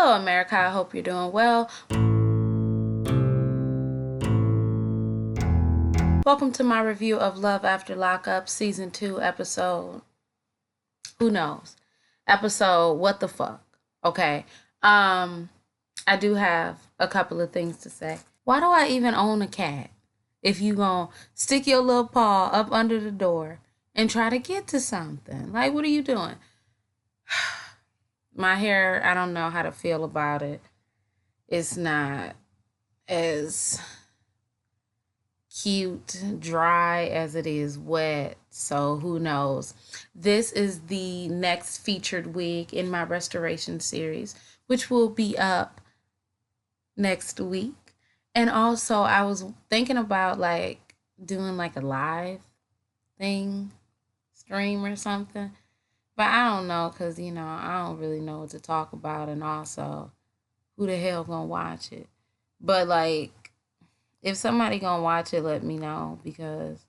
Hello, America. I hope you're doing well. Welcome to my review of Love After Lockup, Season 2, episode, who knows? Episode, what the fuck? Okay. I do have a couple of things to say. Why do I even own a cat? If you gonna stick your little paw up under the door and try to get to something. Like, what are you doing? My hair, I don't know how to feel about it. It's not as cute, dry as it is wet. So who knows? This is the next featured wig in my restoration series, which will be up next week. And also I was thinking about like doing like a live thing, stream or something. But I don't know because, I don't really know what to talk about. And also, who the hell gonna watch it? But like, if somebody gonna watch it, let me know because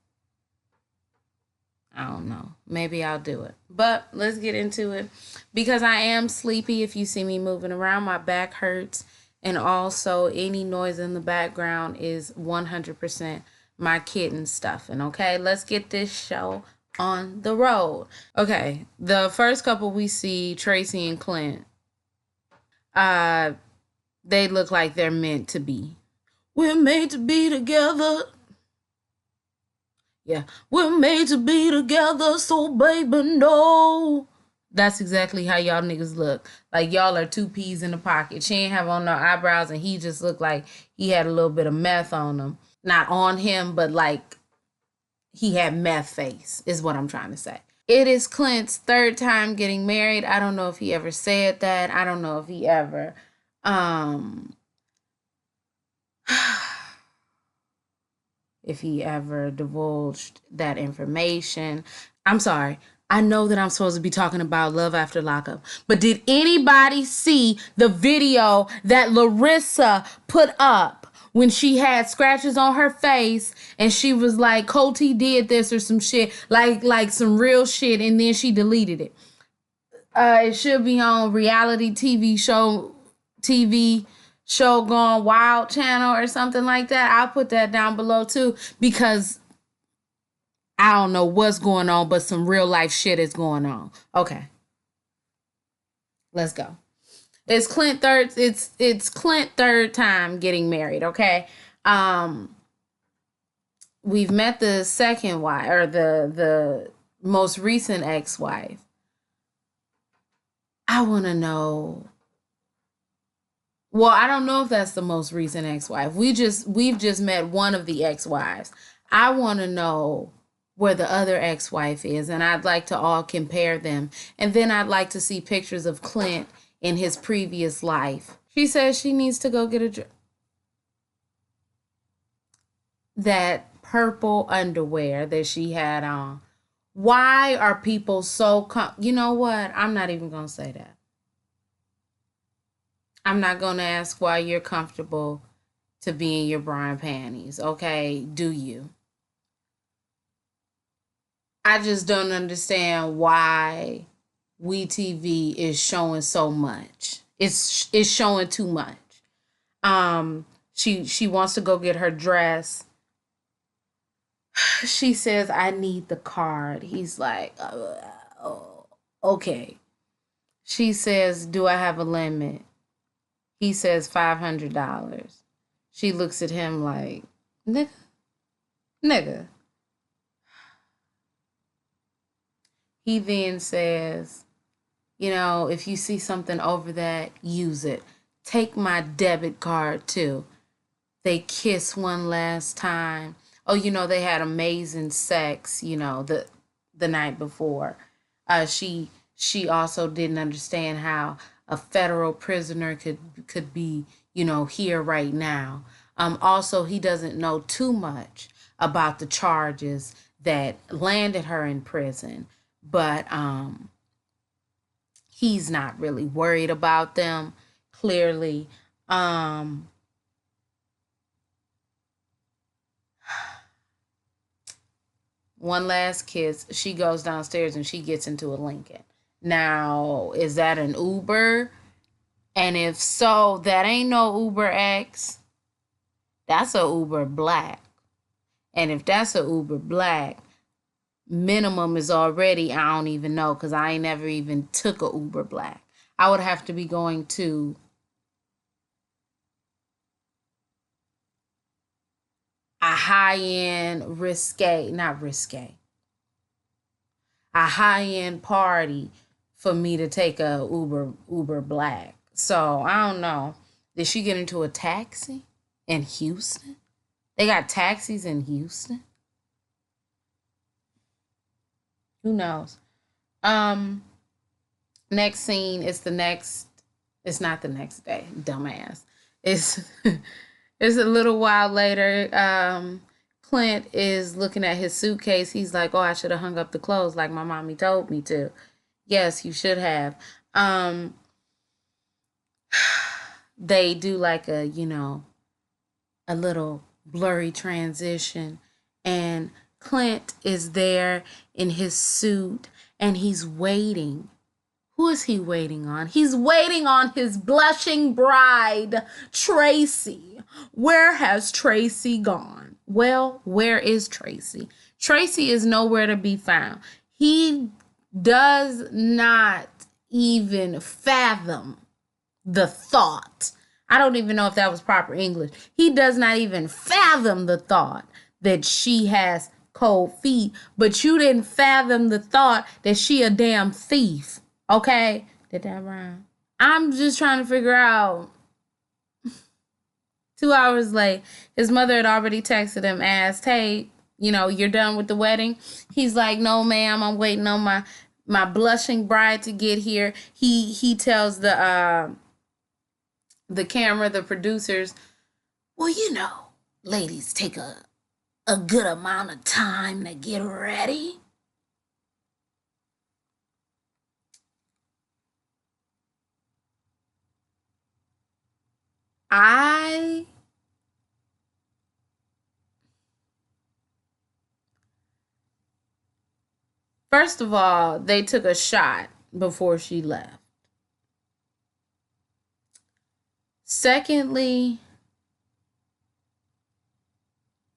I don't know. Maybe I'll do it. But let's get into it because I am sleepy. If you see me moving around, my back hurts. And also, any noise in the background is 100% my kitten stuffing. Okay, let's get this show on the road. Okay, the first couple we see, Tracy and Clint, they look like they're meant to be. We're made to be together. Yeah, we're made to be together, so baby, no. That's exactly how y'all niggas look. Like y'all are two peas in the pocket. She ain't have on no eyebrows and he just looked like he had a little bit of meth on him. Not on him, but like he had meth face is what I'm trying to say. It is Clint's third time getting married. I don't know if he ever said that. I don't know if he ever if he ever divulged that information. I'm sorry. I know that I'm supposed to be talking about Love After Lockup, but did anybody see the video that Larissa put up when she had scratches on her face and she was like, Coty did this or some shit, like some real shit, and then she deleted it? It should be on reality TV show Gone Wild channel or something like that. I'll put that down below too because I don't know what's going on, but some real life shit is going on. Okay. Let's go. It's Clint third time getting married, okay? We've met the second wife or the most recent ex-wife. I want to know. Well, I don't know if that's the most recent ex-wife. We've just met one of the ex-wives. I want to know where the other ex-wife is, and I'd like to all compare them. And then I'd like to see pictures of Clint in his previous life. She says she needs to go get that purple underwear that she had on. Why are people so you know what? I'm not even going to say that. I'm not going to ask why you're comfortable to be in your bra and panties. Okay, do you? I just don't understand why WeTV is showing so much. It's showing too much. She wants to go get her dress. She says, I need the card. He's like, oh, okay. She says, do I have a limit? He says $500. She looks at him like, nigga. He then says, if you see something over that, use it. Take my debit card too. They kiss one last time. Oh, they had amazing sex, the night before. She also didn't understand how a federal prisoner could be, here right now. Also, he doesn't know too much about the charges that landed her in prison, but he's not really worried about them, clearly. One last kiss. She goes downstairs and she gets into a Lincoln. Now, is that an Uber? And if so, that ain't no Uber X. That's a Uber Black. And if that's a Uber Black, minimum is already, I don't even know, because I ain't never even took a Uber Black. I would have to be going to a high-end not risque, a high-end party for me to take a Uber Black. So I don't know. Did she get into a taxi in Houston? They got taxis in Houston. Who knows? Um, Next scene is the next. It's not the next day, dumbass. It's it's a little while later. Clint is looking at his suitcase. He's like, "Oh, I should have hung up the clothes like my mommy told me to." Yes, you should have. Um, they do like a, a little blurry transition, and Clint is there in his suit and he's waiting. Who is he waiting on? He's waiting on his blushing bride, Tracy. Where has Tracy gone? Well, where is Tracy? Tracy is nowhere to be found. He does not even fathom the thought. I don't even know if that was proper English. He does not even fathom the thought that she has cold feet, but you didn't fathom the thought that she a damn thief. Okay? Did that rhyme? I'm just trying to figure out. 2 hours late, his mother had already texted him, asked, "Hey, you're done with the wedding?" He's like, "No, ma'am, I'm waiting on my blushing bride to get here." He tells the camera, the producers, "Well, ladies take a good amount of time to get ready." I First of all, they took a shot before she left. Secondly,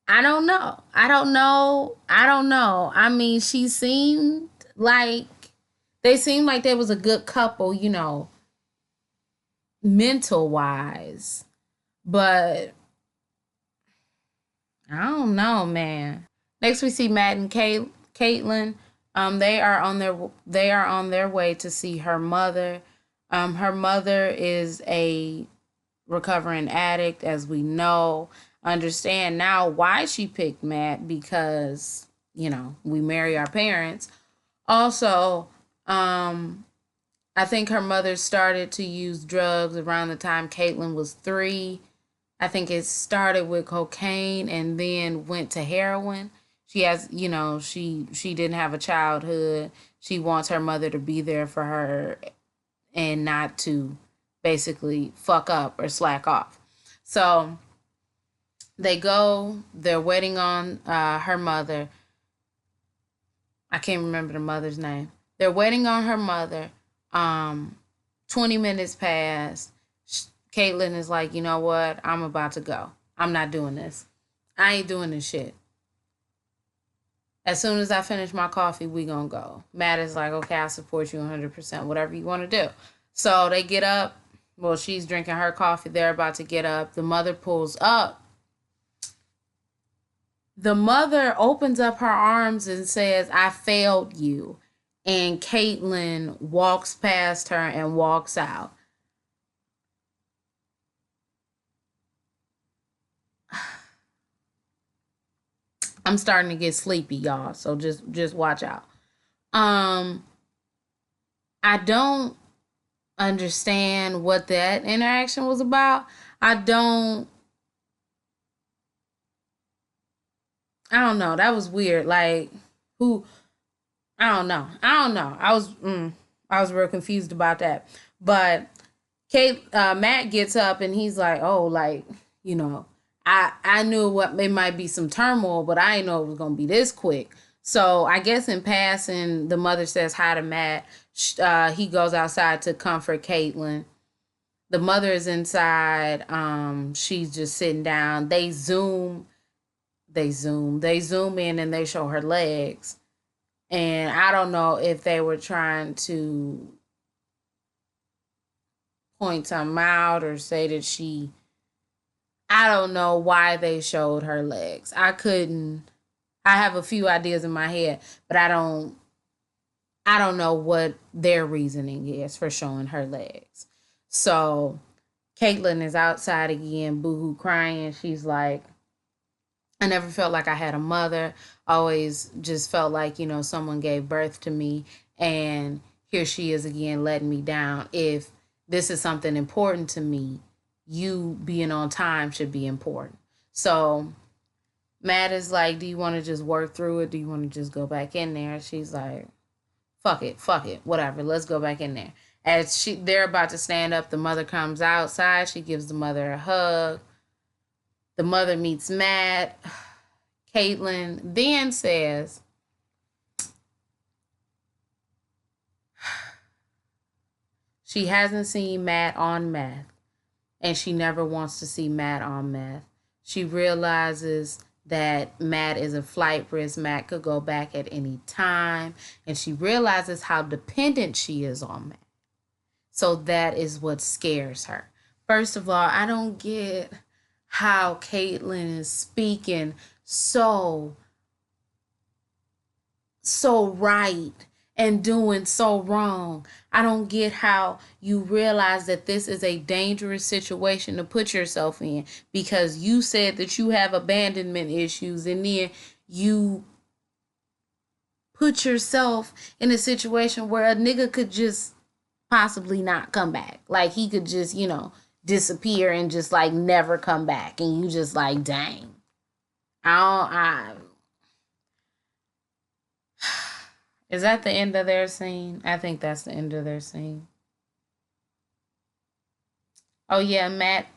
I don't know. I don't know. I don't know. I mean, they seemed like they was a good couple, mental wise. But I don't know, man. Next, we see Matt and Caitlin. They are on their way to see her mother. Her mother is a recovering addict, as we know. Understand now why she picked Matt, because we marry our parents. Also, I think her mother started to use drugs around the time Caitlin was 3. I think it started with cocaine and then went to heroin. She has, she didn't have a childhood. She wants her mother to be there for her and not to basically fuck up or slack off. So they're waiting on her mother. I can't remember the mother's name. They're waiting on her mother. 20 minutes pass. Caitlin is like, "You know what? I'm about to go. I'm not doing this. I ain't doing this shit. As soon as I finish my coffee, we gonna go." Matt is like, "Okay, I support you 100%. Whatever you want to do." So they get up. Well, she's drinking her coffee. They're about to get up. The mother pulls up. The mother opens up her arms and says, "I failed you." And Caitlin walks past her and walks out. I'm starting to get sleepy, y'all. So just watch out. Um, I don't understand what that interaction was about. I don't I don't know. That was weird. Like, who? I don't know. I don't know. I was real confused about that. But Matt gets up and he's like, "Oh, like, you know, I knew what it might be some turmoil, but I didn't know it was gonna be this quick." So I guess in passing, the mother says hi to Matt. He goes outside to comfort Caitlin. The mother is inside. She's just sitting down. They zoom in and they show her legs. And I don't know if they were trying to point something out or say that I don't know why they showed her legs. I have a few ideas in my head, but I don't know what their reasoning is for showing her legs. So Caitlin is outside again, boohoo crying. She's like, I never felt like I had a mother. Always just felt like, someone gave birth to me. And here she is again letting me down. If this is something important to me, you being on time should be important. So Matt is like, do you want to just work through it? Do you want to just go back in there? She's like, fuck it, whatever. Let's go back in there. As they're about to stand up, the mother comes outside. She gives the mother a hug. The mother meets Matt. Caitlin then says, she hasn't seen Matt on meth, and she never wants to see Matt on meth. She realizes that Matt is a flight risk. Matt could go back at any time, and she realizes how dependent she is on Matt. So that is what scares her. First of all, I don't get how Caitlin is speaking so right and doing so wrong. I don't get how you realize that this is a dangerous situation to put yourself in, because you said that you have abandonment issues, and then you put yourself in a situation where a nigga could just possibly not come back. Like, he could just, disappear and just like never come back, and you just like, dang. Is that the end of their scene? I think that's the end of their scene. Oh yeah, Matt.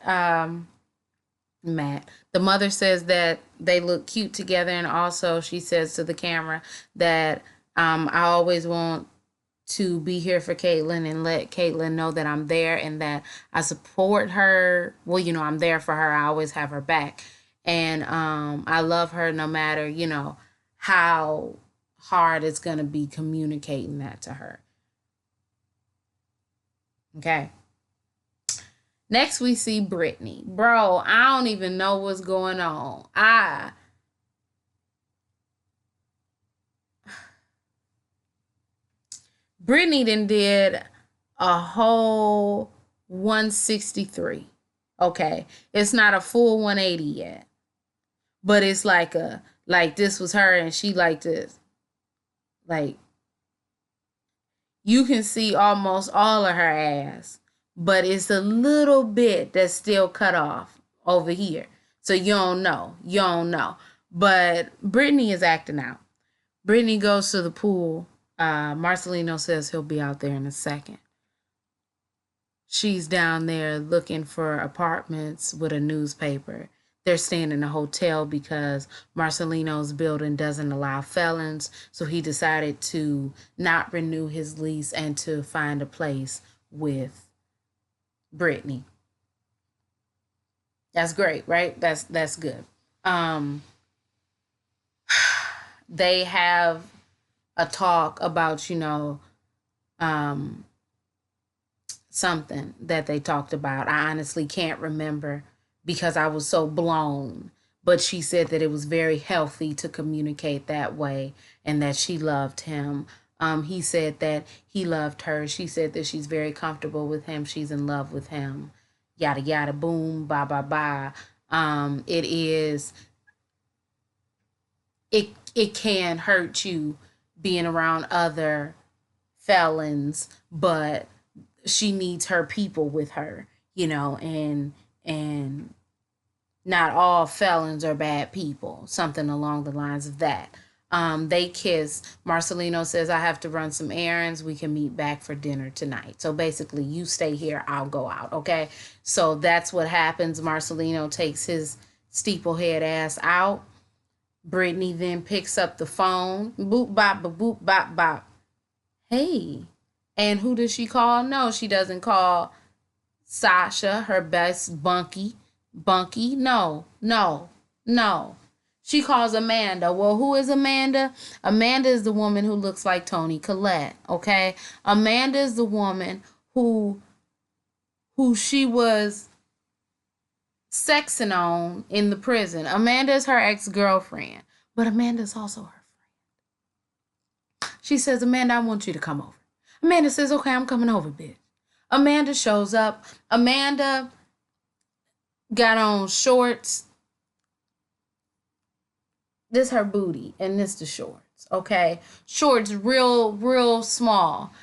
The mother says that they look cute together, and also she says to the camera that I always want to be here for Caitlin and let Caitlin know that I'm there and that I support her. Well, I'm there for her. I always have her back. And I love her no matter, how hard it's going to be communicating that to her. Okay. Next, we see Britney. Bro, I don't even know what's going on. Britney then did a whole 163. Okay. It's not a full 180 yet. But it's like this was her and she like this. Like, you can see almost all of her ass, but it's a little bit that's still cut off over here. So you don't know. But Britney is acting out. Britney goes to the pool. Marcelino says he'll be out there in a second. She's down there looking for apartments with a newspaper. They're staying in a hotel because Marcelino's building doesn't allow felons. So he decided to not renew his lease and to find a place with Britney. That's great, right? That's good. They have a talk about, something that they talked about. I honestly can't remember because I was so blown. But she said that it was very healthy to communicate that way and that she loved him. He said that he loved her. She said that she's very comfortable with him. She's in love with him. Yada, yada, boom, ba, ba, ba. It can hurt you being around other felons, but she needs her people with her, and not all felons are bad people, something along the lines of that. They kiss. Marcelino says, I have to run some errands. We can meet back for dinner tonight. So basically, you stay here, I'll go out, okay? So that's what happens. Marcelino takes his steeplehead ass out. Britney then picks up the phone. Boop, bop, boop, bop, bop. Hey. And who does she call? No, she doesn't call Sasha, her best bunkie. Bunkie? No, no, no. She calls Amanda. Well, who is Amanda? Amanda is the woman who looks like Toni Collette, okay? Amanda is the woman who she was sexing on in the prison. Amanda is her ex-girlfriend, but Amanda's also her friend. She says, Amanda, I want you to come over. Amanda says, okay, I'm coming over, bitch. Amanda shows up. Amanda got on shorts. This her booty and this the shorts, okay? Shorts real small.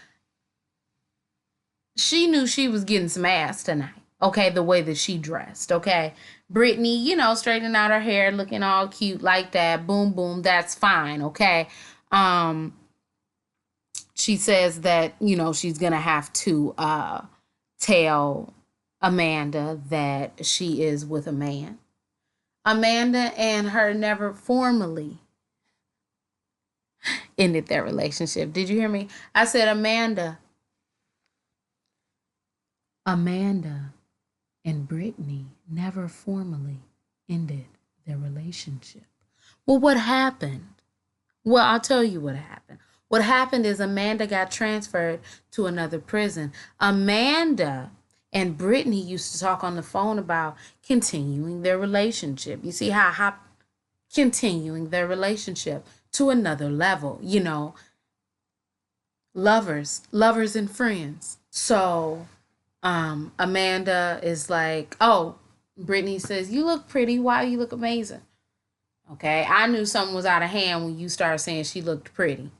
She knew she was getting some ass tonight, okay? The way that she dressed, okay? Britney, straightening out her hair, looking all cute like that. Boom, boom, that's fine, okay? She says that, she's going to have to tell Amanda that she is with a man. Amanda and her never formally ended their relationship. Did you hear me? I said Amanda and Britney never formally ended their relationship. Well, what happened? Well, I'll tell you what happened. What happened is Amanda got transferred to another prison. Amanda and Britney used to talk on the phone about continuing their relationship. You see how continuing their relationship to another level, lovers and friends. So Amanda is like, oh, Britney says, you look pretty. Wow, you look amazing. Okay, I knew something was out of hand when you started saying she looked pretty.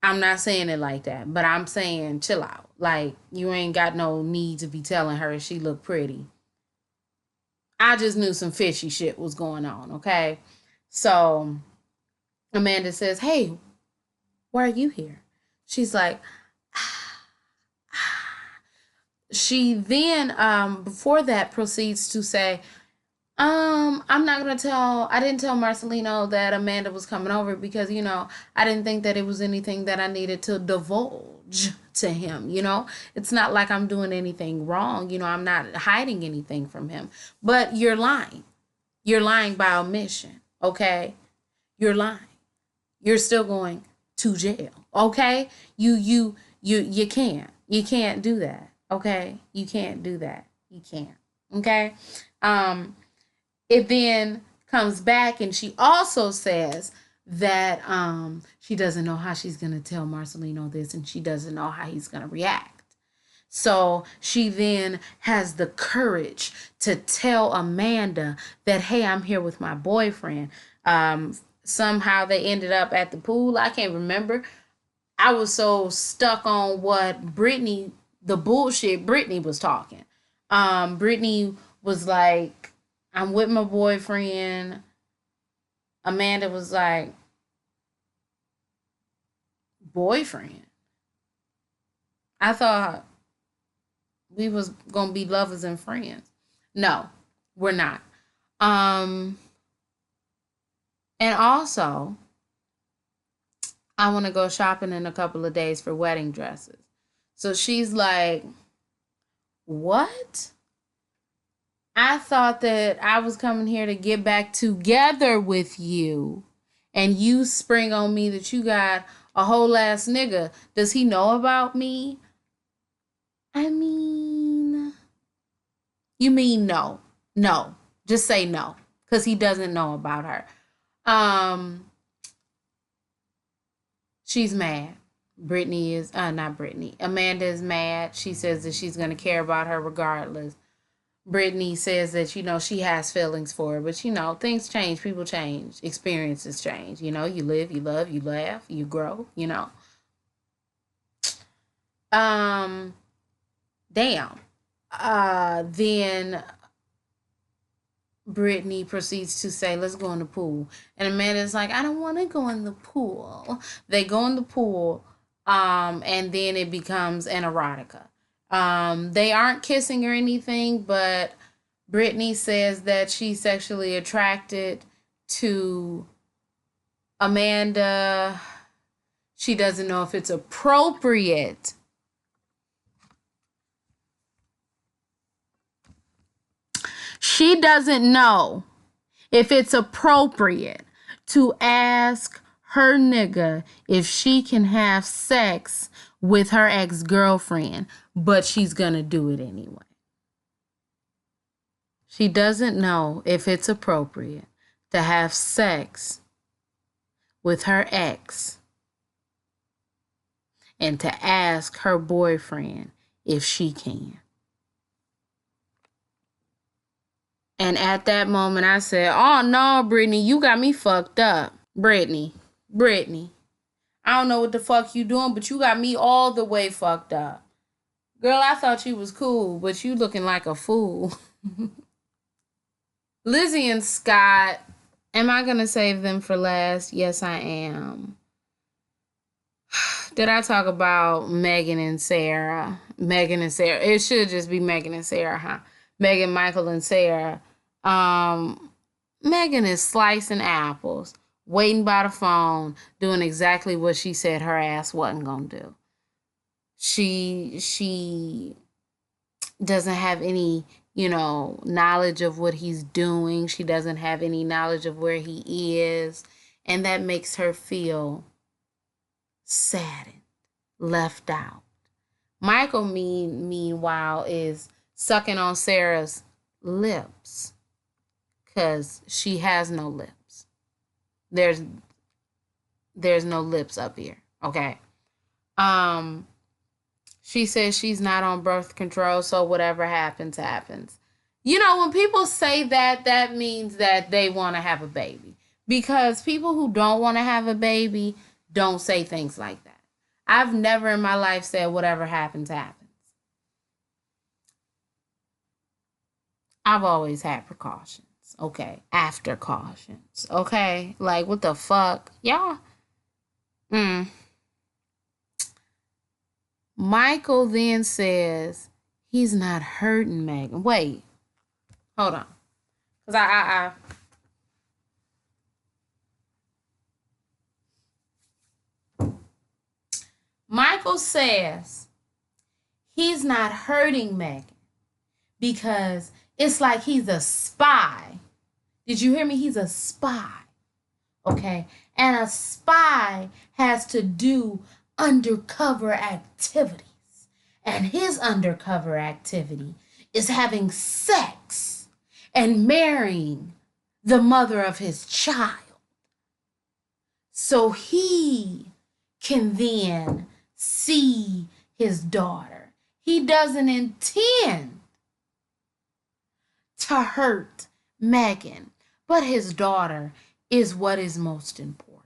I'm not saying it like that, but I'm saying chill out. Like, you ain't got no need to be telling her she looked pretty. I just knew some fishy shit was going on, okay? So Amanda says, hey, why are you here? She's like, she then, before that, proceeds to say, I'm not gonna I didn't tell Marcelino that Amanda was coming over because, I didn't think that it was anything that I needed to divulge to him, It's not like I'm doing anything wrong, I'm not hiding anything from him. But you're lying. You're lying by omission, okay? You're lying. You're still going to jail, okay? You can't. You can't do that, okay? You can't do that. You can't, okay? It then comes back and she also says that she doesn't know how she's going to tell Marcelino this and she doesn't know how he's going to react. So she then has the courage to tell Amanda that, hey, I'm here with my boyfriend. Somehow they ended up at the pool. I can't remember. I was so stuck on what the bullshit Britney was talking. Britney was like, I'm with my boyfriend. Amanda was like, boyfriend? I thought we was gonna be lovers and friends. No, we're not. And also, I want to go shopping in a couple of days for wedding dresses. So she's like, what? I thought that I was coming here to get back together with you. And you spring on me that you got a whole ass nigga. Does he know about me? I mean, you mean no. No. Just say no. Because he doesn't know about her. She's mad. Britney is, not Britney. Amanda is mad. She says that she's going to care about her regardless. Britney says that, she has feelings for her. But, things change. People change. Experiences change. You live, you love, you laugh, you grow, Damn. Then Britney proceeds to say, let's go in the pool. And Amanda's like, I don't want to go in the pool. They go in the pool, and then it becomes an erotica. They aren't kissing or anything, but Britney says that she's sexually attracted to Amanda. She doesn't know if it's appropriate She doesn't know if it's appropriate to ask her nigga if she can have sex with her ex-girlfriend, but she's gonna do it anyway. She doesn't know if it's appropriate to have sex with her ex and to ask her boyfriend if she can. And at that moment, I said, oh no, Brittany, you got me fucked up. Brittany, I don't know what the fuck you doing, but you got me all the way fucked up. Girl, I thought you was cool, but you looking like a fool. Lizzie and Scott, am I going to save them for last? Yes, I am. Did I talk about Megan and Sarah? Megan and Sarah. It should just be Megan and Sarah, huh? Megan, Michael, and Sarah. Megan is slicing apples, waiting by the phone, doing exactly what she said her ass wasn't going to do. She doesn't have any, knowledge of what he's doing. She doesn't have any knowledge of where he is. And that makes her feel saddened, left out. Michael, meanwhile, is sucking on Sarah's lips because she has no lips. There's no lips up here, okay? She says she's not on birth control, so whatever happens, happens. When people say that, that means that they want to have a baby. Because people who don't want to have a baby don't say things like that. I've never in my life said whatever happens, happens. I've always had precautions, okay? After cautions, okay? Like, what the fuck? Y'all? Michael then says he's not hurting Megan. Wait, hold on. Because Michael says he's not hurting Megan because it's like he's a spy. Did you hear me? He's a spy. Okay? And a spy has to do undercover activities. And his undercover activity is having sex and marrying the mother of his child. So he can then see his daughter. He doesn't intend to hurt Megan, but his daughter is what is most important.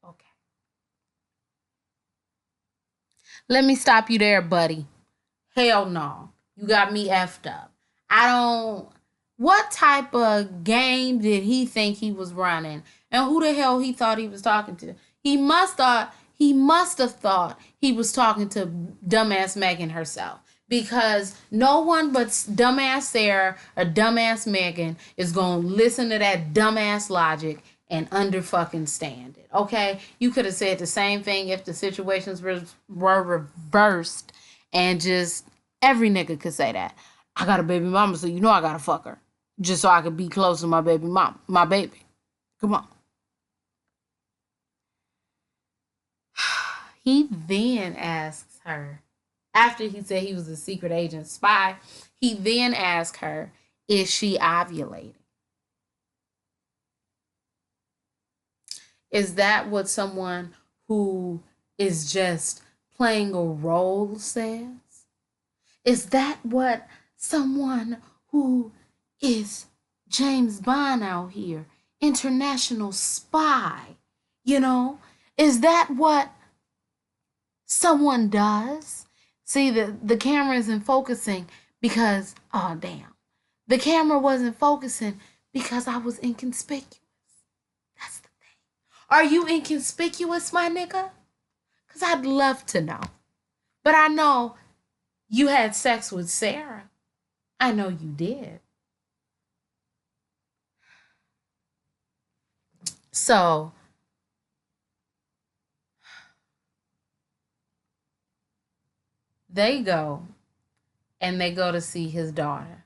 Okay. Let me stop you there, buddy. Hell no. You got me effed up. What type of game did he think he was running? And who the hell he thought he was talking to? He must have thought he was talking to dumbass Megan herself. Because no one but dumbass Sarah or dumbass Megan is going to listen to that dumbass logic and under-fucking stand it, okay? You could have said the same thing if the situations were reversed and just every nigga could say that. I got a baby mama, so I got to fuck her. Just so I could be close to my baby mom, my baby. Come on. He then asks her, after he said he was a secret agent spy, he then asked her, is she ovulating? Is that what someone who is just playing a role says? Is that what someone who is James Bond out here, international spy, is that what someone does? See, the camera isn't focusing because, oh, damn. The camera wasn't focusing because I was inconspicuous. That's the thing. Are you inconspicuous, my nigga? Because I'd love to know. But I know you had sex with Sarah. I know you did. So, they go to see his daughter.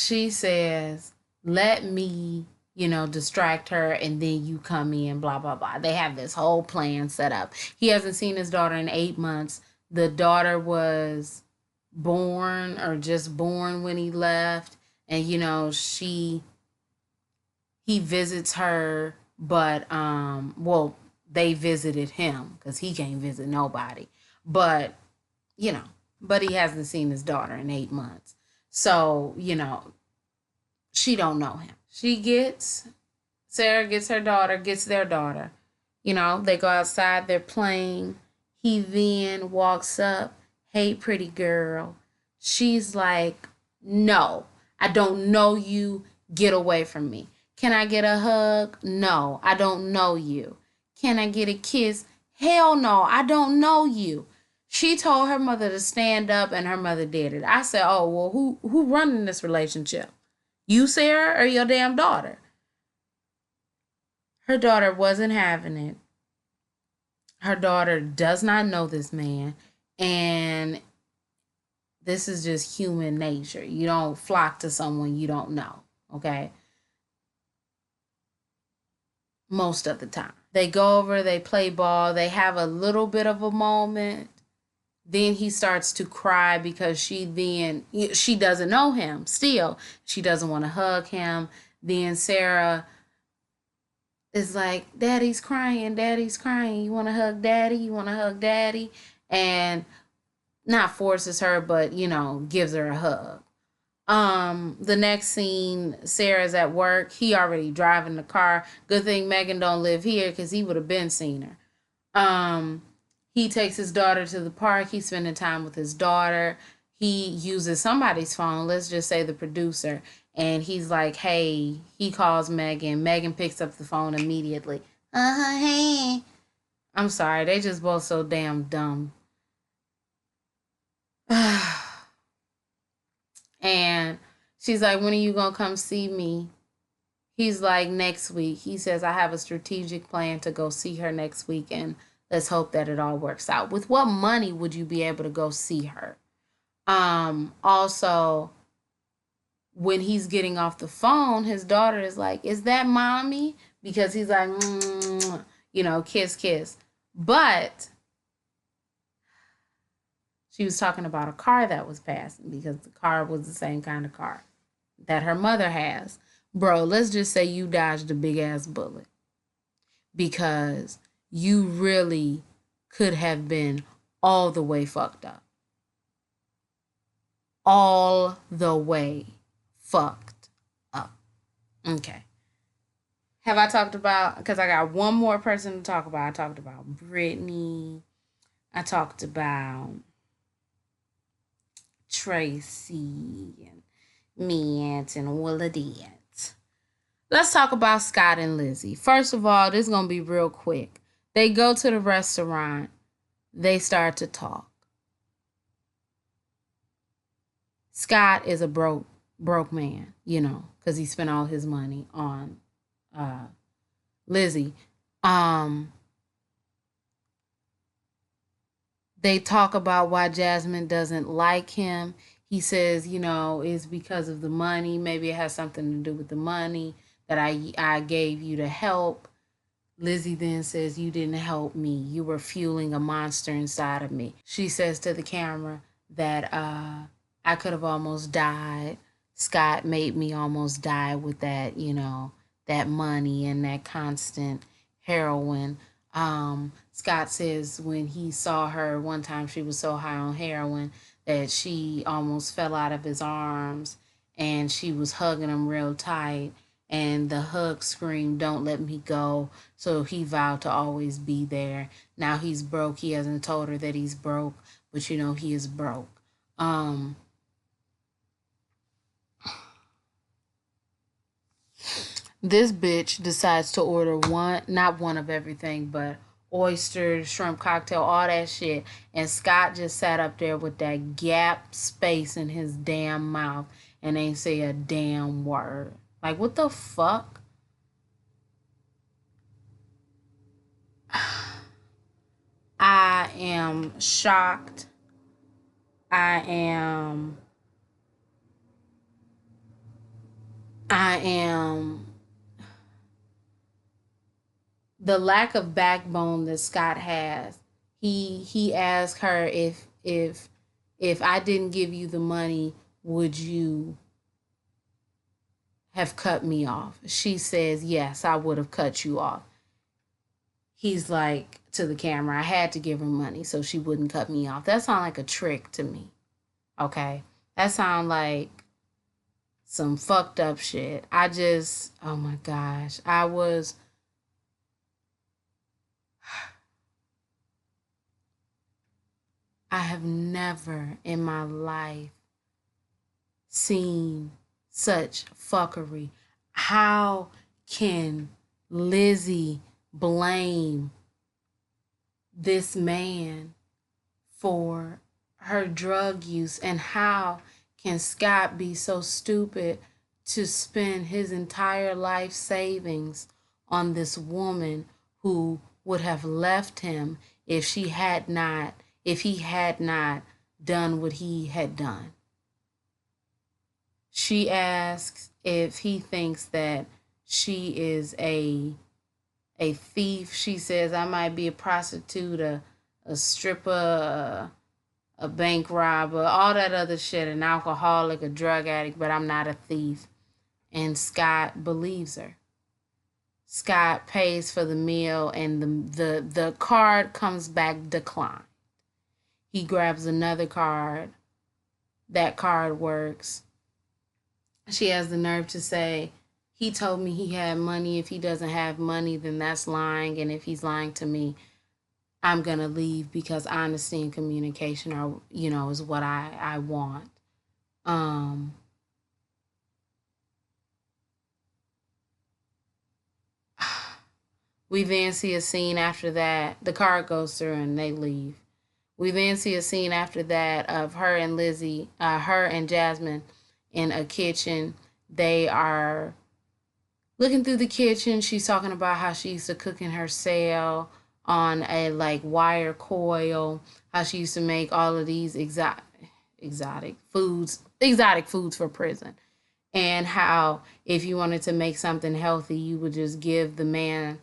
she says, let me, distract her and then you come in, blah, blah, blah. They have this whole plan set up. He hasn't seen his daughter in 8 months. The daughter was born or just born when he left. And, he visits her, but, they visited him because he can't visit nobody. But, you know, but he hasn't seen his daughter in 8 months. So, she don't know him. Sarah gets their daughter. They go outside, they're playing. He then walks up, hey, pretty girl. She's like, no, I don't know you. Get away from me. Can I get a hug? No, I don't know you. Can I get a kiss? Hell no, I don't know you. She told her mother to stand up and her mother did it. I said, oh, well, who running this relationship? You, Sarah, or your damn daughter? Her daughter wasn't having it. Her daughter does not know this man. And this is just human nature. You don't flock to someone you don't know, okay? Most of the time. They go over, they play ball, they have a little bit of a moment. Then he starts to cry because she doesn't know him still. She doesn't want to hug him. Then Sarah is like, Daddy's crying. You want to hug Daddy? You want to hug Daddy? And not forces her, but, gives her a hug. The next scene, Sarah's at work. He already driving the car. Good thing Megan don't live here because he would have been seen her. He takes his daughter to the park. He's spending time with his daughter. He uses somebody's phone, let's just say the producer, and he's like, hey, he calls Megan. Megan picks up the phone immediately. Hey. I'm sorry, they just both so damn dumb. And she's like, when are you gonna come see me? He's like, next week. He says, I have a strategic plan to go see her next week, and let's hope that it all works out. With what money would you be able to go see her? Also, when he's getting off the phone, his daughter is like, is that mommy? Because he's like, kiss, kiss. But she was talking about a car that was passing because the car was the same kind of car that her mother has. Bro, let's just say you dodged a big ass bullet because you really could have been all the way fucked up. All the way fucked up. Okay. Have I talked about, because I got one more person to talk about. I talked about Britney. I talked about Tracy and Mint and all of that. Let's talk about Scott and Lizzie. First of all, this is going to be real quick. They go to the restaurant. They start to talk. Scott is a broke man, because he spent all his money on Lizzie. They talk about why Jasmine doesn't like him. He says, it's because of the money. Maybe it has something to do with the money that I gave you to help. Lizzie then says, you didn't help me. You were fueling a monster inside of me. She says to the camera that I could have almost died. Scott made me almost die with that, that money and that constant heroin. Scott says when he saw her one time, she was so high on heroin that she almost fell out of his arms and she was hugging him real tight. And the hug screamed, don't let me go. So he vowed to always be there. Now he's broke. He hasn't told her that he's broke, but he is broke. This bitch decides to order not one of everything, but oysters, shrimp cocktail, all that shit. And Scott just sat up there with that gap space in his damn mouth and ain't say a damn word. Like, what the fuck? I am shocked. I am I am the lack of backbone that Scott has. He asked her if I didn't give you the money, would you have cut me off? She says, yes, I would have cut you off. He's like to the camera, I had to give her money so she wouldn't cut me off. That sounds like a trick to me. Okay. That sounds like some fucked up shit. Oh my gosh. I have never in my life seen such fuckery. How can Lizzie blame this man for her drug use? And how can Scott be so stupid to spend his entire life savings on this woman who would have left him if he had not done what he had done? She asks if he thinks that she is a thief. She says, I might be a prostitute, a stripper, a bank robber, all that other shit, an alcoholic, a drug addict, but I'm not a thief. And Scott believes her. Scott pays for the meal, and the card comes back declined. He grabs another card. That card works. She has the nerve to say, he told me he had money. If he doesn't have money, then that's lying. And if he's lying to me, I'm going to leave, because honesty and communication are, is what I want. We then see a scene after that. The card goes through and they leave. We then see a scene after that of her and Lizzie, her and Jasmine in a kitchen. They are looking through the kitchen. She's talking about how she used to cook in her cell on a like wire coil, how she used to make all of these exotic foods for prison, and how if you wanted to make something healthy, you would just give the man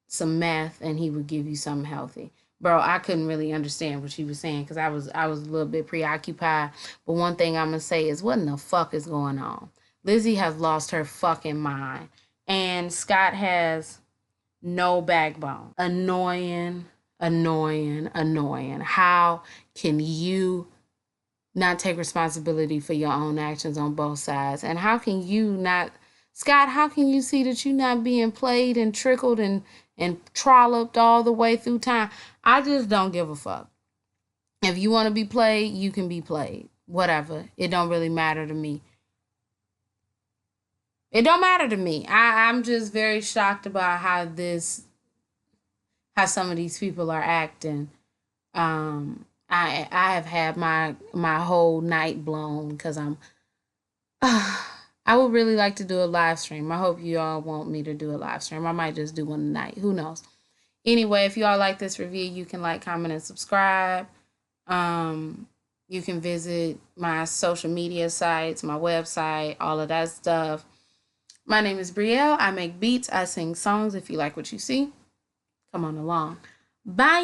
some meth and he would give you something healthy. Bro, I couldn't really understand what she was saying because I was a little bit preoccupied. But one thing I'm gonna say is, what in the fuck is going on? Lizzie has lost her fucking mind, and Scott has no backbone. Annoying, annoying, annoying. How can you not take responsibility for your own actions on both sides? And how can you not, Scott, how can you see that you're not being played and trickled and trolloped all the way through time? I just don't give a fuck. If you want to be played, you can be played. Whatever. It don't really matter to me. It don't matter to me. I'm just very shocked about how some of these people are acting. I have had my whole night blown because I would really like to do a live stream. I hope you all want me to do a live stream. I might just do one tonight. Who knows? Anyway, if you all like this review, you can like, comment, and subscribe. You can visit my social media sites, my website, all of that stuff. My name is Brielle. I make beats. I sing songs. If you like what you see, come on along. Bye.